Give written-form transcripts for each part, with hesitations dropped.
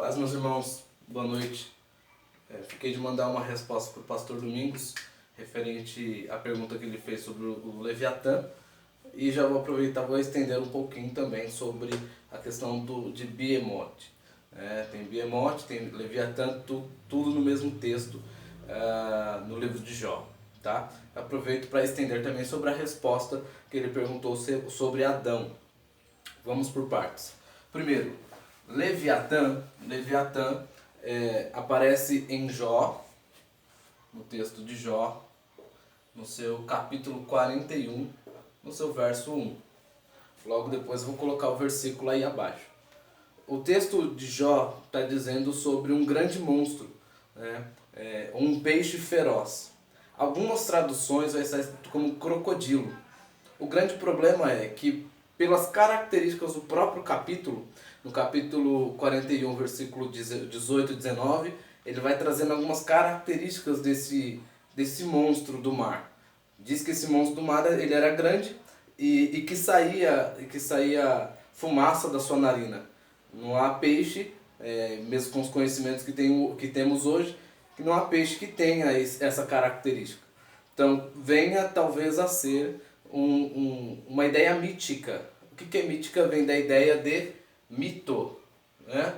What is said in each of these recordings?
Paz, meus irmãos, boa noite. Fiquei de mandar uma resposta para o pastor Domingos, referente à pergunta que ele fez sobre o Leviatã, e já vou aproveitar, vou estender um pouquinho também sobre a questão de Behemoth. Tem Behemoth, tem Leviatã, tudo no mesmo texto, no livro de Jó. Tá? Aproveito para estender também sobre a resposta que ele perguntou sobre Adão. Vamos por partes. Primeiro, Leviatã aparece em Jó, no texto de Jó, no seu capítulo 41, no seu verso 1. Logo depois eu vou colocar o versículo aí abaixo. O texto de Jó está dizendo sobre um grande monstro, um peixe feroz. Algumas traduções vai estar como crocodilo. O grande problema é que, pelas características do próprio capítulo, no capítulo 41, versículo 18 e 19, ele vai trazendo algumas características desse monstro do mar. Diz que esse monstro do mar ele era grande e que saía fumaça da sua narina. Não há peixe, mesmo com os conhecimentos que temos hoje, que não há peixe que tenha essa característica. Então, venha talvez a ser uma ideia mítica. O que é mítica? Vem da ideia de mito, né?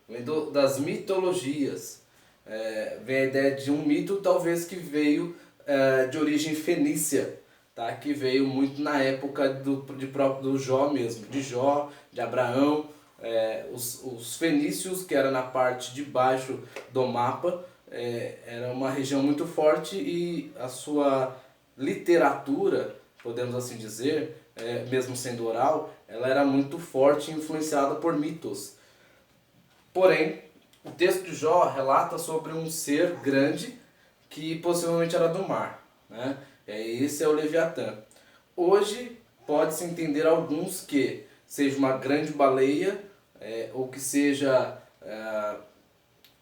Vem das mitologias. Vem a ideia de um mito talvez que veio de origem fenícia, tá? Que veio muito na época do Jó mesmo, de Jó, de Abraão. Os fenícios, que era na parte de baixo do mapa, era uma região muito forte e a sua literatura, podemos assim dizer, mesmo sendo oral, ela era muito forte e influenciada por mitos. Porém, o texto de Jó relata sobre um ser grande que possivelmente era do mar, né? Esse é o Leviatã. Hoje pode-se entender alguns que seja uma grande baleia, ou que seja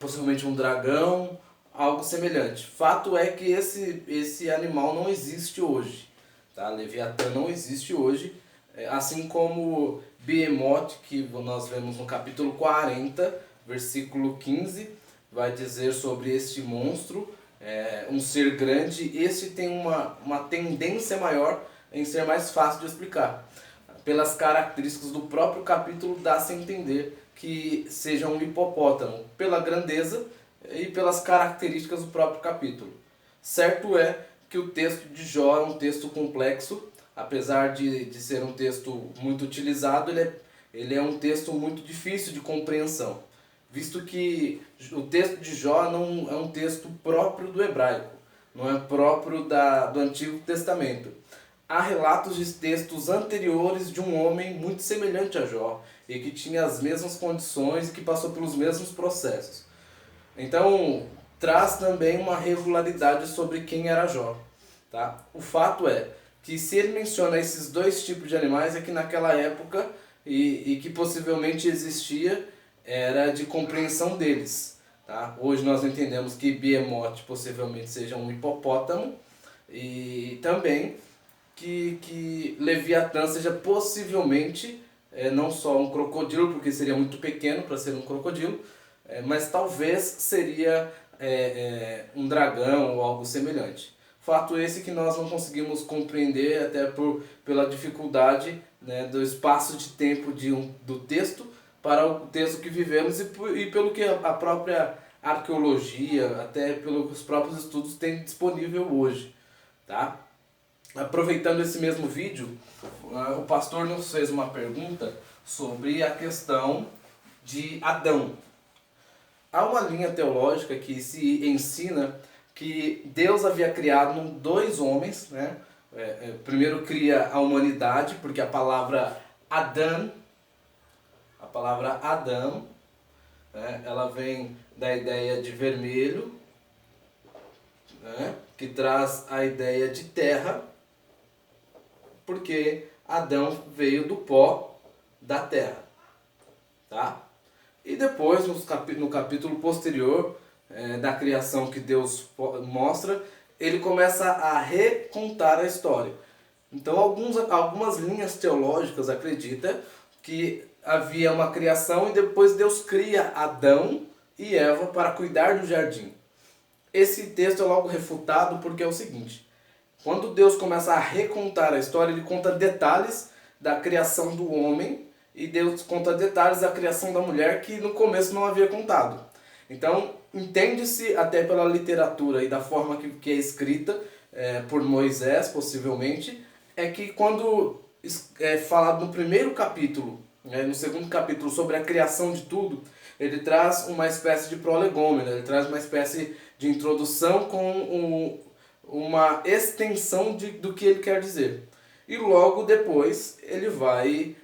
possivelmente um dragão, algo semelhante. Fato é que esse animal não existe hoje. Tá? Leviatã não existe hoje, assim como Behemoth, que nós vemos no capítulo 40, versículo 15, vai dizer sobre este monstro, um ser grande. Este tem uma tendência maior em ser mais fácil de explicar. Pelas características do próprio capítulo, dá-se a entender que seja um hipopótamo, pela grandeza e pelas características do próprio capítulo. Certo é que o texto de Jó é um texto complexo, apesar de ser um texto muito utilizado, ele é um texto muito difícil de compreensão, visto que o texto de Jó não é um texto próprio do hebraico, não é próprio do Antigo Testamento. Há relatos de textos anteriores de um homem muito semelhante a Jó, e que tinha as mesmas condições e que passou pelos mesmos processos. Então, traz também uma regularidade sobre quem era Jó. Tá? O fato é que se ele menciona esses dois tipos de animais, é que naquela época, e que possivelmente existia, era de compreensão deles. Tá? Hoje nós entendemos que Behemoth possivelmente seja um hipopótamo, e também que Leviatã seja possivelmente não só um crocodilo, porque seria muito pequeno para ser um crocodilo, mas talvez seria um dragão ou algo semelhante. Fato esse que nós não conseguimos compreender, até pela dificuldade, né, do espaço de tempo do texto para o texto que vivemos e pelo que a própria arqueologia, até pelos próprios estudos têm disponível hoje. Tá? Aproveitando esse mesmo vídeo, o pastor nos fez uma pergunta sobre a questão de Adão. Há uma linha teológica que se ensina que Deus havia criado dois homens, né? Primeiro cria a humanidade, porque a palavra Adão, né, ela vem da ideia de vermelho, né, que traz a ideia de terra, porque Adão veio do pó da terra. Tá? E depois, no capítulo posterior da criação que Deus mostra, ele começa a recontar a história. Então algumas linhas teológicas acreditam que havia uma criação e depois Deus cria Adão e Eva para cuidar do jardim. Esse texto é logo refutado porque é o seguinte: quando Deus começa a recontar a história, ele conta detalhes da criação do homem e Deus conta detalhes da criação da mulher que no começo não havia contado. Então, entende-se até pela literatura e da forma que é escrita por Moisés, possivelmente, é que quando é falado no primeiro capítulo, no segundo capítulo, sobre a criação de tudo, ele traz uma espécie de prolegômena, ele traz uma espécie de introdução com uma extensão do que ele quer dizer. E logo depois ele vai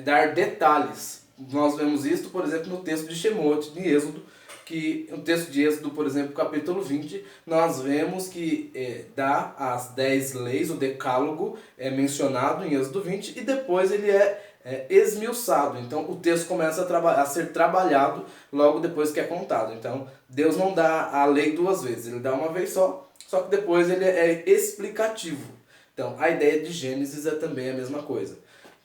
dar detalhes. Nós vemos isso, por exemplo, no texto de Shemot, de Êxodo, que no texto de Êxodo, por exemplo, capítulo 20, nós vemos que dá as 10 leis, o decálogo é mencionado em Êxodo 20 e depois ele é esmiuçado. Então o texto começa a ser trabalhado logo depois que é contado. Então Deus não dá a lei duas vezes, ele dá uma vez só que depois ele é explicativo. Então a ideia de Gênesis é também a mesma coisa.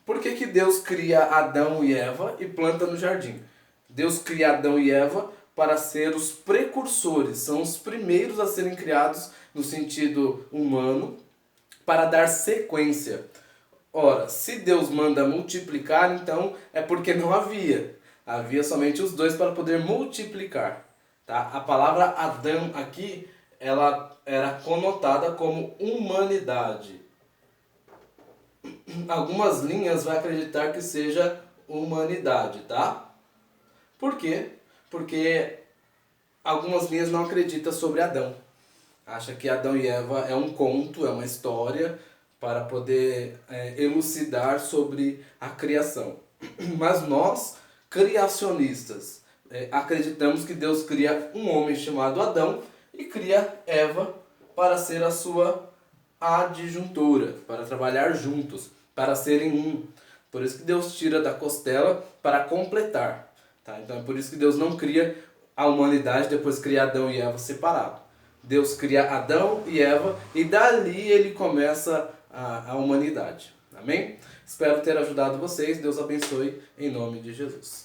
Por que Deus cria Adão e Eva e planta no jardim? Deus cria Adão e Eva para ser os precursores, são os primeiros a serem criados no sentido humano, para dar sequência. Ora, se Deus manda multiplicar, então é porque não havia. Havia somente os dois para poder multiplicar. Tá? A palavra Adão aqui, ela era conotada como humanidade. Algumas linhas vai acreditar que seja humanidade, tá? Por quê? Porque algumas linhas não acreditam sobre Adão. Acha que Adão e Eva é um conto, é uma história para poder elucidar sobre a criação. Mas nós, criacionistas, acreditamos que Deus cria um homem chamado Adão e cria Eva para ser a sua adjuntora, para trabalhar juntos, para serem um. Por isso que Deus tira da costela para completar. Tá? Então é por isso que Deus não cria a humanidade, depois cria Adão e Eva separado. Deus cria Adão e Eva e dali ele começa a humanidade. Amém? Espero ter ajudado vocês. Deus abençoe em nome de Jesus.